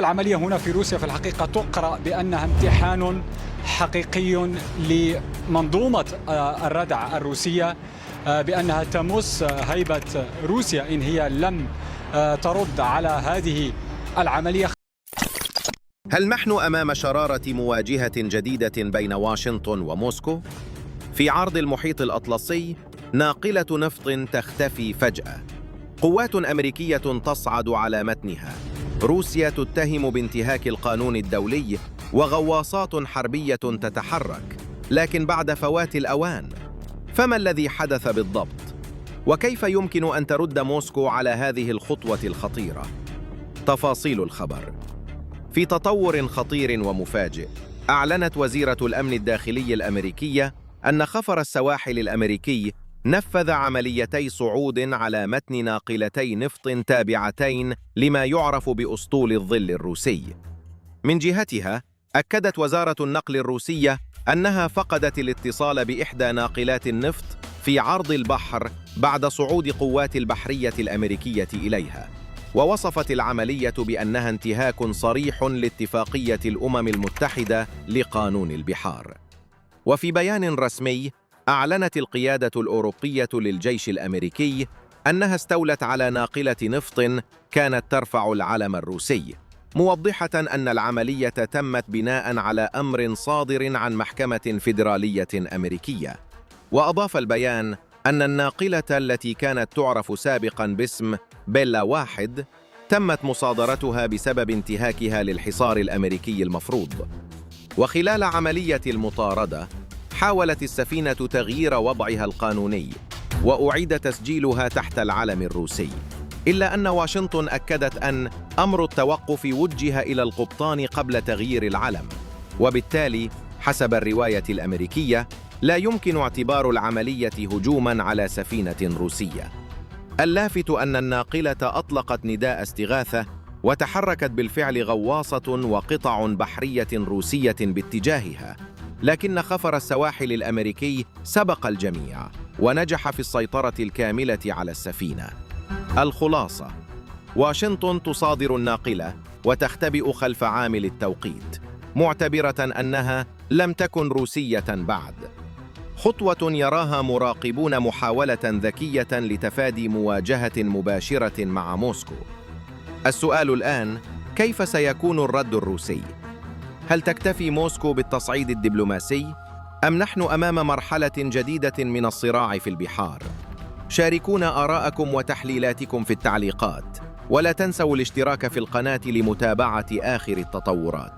العملية هنا في روسيا في الحقيقة تقرأ بأنها امتحان حقيقي لمنظومة الردع الروسية، بأنها تمس هيبة روسيا إن هي لم ترد على هذه العملية. هل نحن أمام شرارة مواجهة جديدة بين واشنطن وموسكو؟ في عرض المحيط الأطلسي ناقلة نفط تختفي فجأة، قوات أمريكية تصعد على متنها، روسيا تتهم بانتهاك القانون الدولي، وغواصات حربية تتحرك، لكن بعد فوات الأوان. فما الذي حدث بالضبط؟ وكيف يمكن أن ترد موسكو على هذه الخطوة الخطيرة؟ تفاصيل الخبر. في تطور خطير ومفاجئ، أعلنت وزيرة الأمن الداخلي الأمريكية أن خفر السواحل الأمريكي نفذ عمليتي صعود على متن ناقلتي نفط تابعتين لما يعرف بأسطول الظل الروسي. من جهتها، أكدت وزارة النقل الروسية أنها فقدت الاتصال بإحدى ناقلات النفط في عرض البحر بعد صعود قوات البحرية الأمريكية إليها، ووصفت العملية بأنها انتهاك صريح لاتفاقية الأمم المتحدة لقانون البحار. وفي بيان رسمي، أعلنت القيادة الأوروبية للجيش الأمريكي أنها استولت على ناقلة نفط كانت ترفع العلم الروسي، موضحة أن العملية تمت بناء على أمر صادر عن محكمة فيدرالية أمريكية. وأضاف البيان أن الناقلة التي كانت تعرف سابقاً باسم بيلا واحد تمت مصادرتها بسبب انتهاكها للحصار الأمريكي المفروض. وخلال عملية المطاردة، حاولت السفينة تغيير وضعها القانوني وأعيد تسجيلها تحت العلم الروسي، إلا أن واشنطن أكدت أن أمر التوقف وجه إلى القبطان قبل تغيير العلم، وبالتالي حسب الرواية الأمريكية لا يمكن اعتبار العملية هجوماً على سفينة روسية. اللافت أن الناقلة أطلقت نداء استغاثة، وتحركت بالفعل غواصة وقطع بحرية روسية باتجاهها، لكن خفر السواحل الأمريكي سبق الجميع ونجح في السيطرة الكاملة على السفينة. الخلاصة: واشنطن تصادر الناقلة وتختبئ خلف عامل التوقيت، معتبرة أنها لم تكن روسية بعد. خطوة يراها مراقبون محاولة ذكية لتفادي مواجهة مباشرة مع موسكو. السؤال الآن: كيف سيكون الرد الروسي؟ هل تكتفي موسكو بالتصعيد الدبلوماسي؟ أم نحن أمام مرحلة جديدة من الصراع في البحار؟ شاركونا آراءكم وتحليلاتكم في التعليقات، ولا تنسوا الاشتراك في القناة لمتابعة آخر التطورات.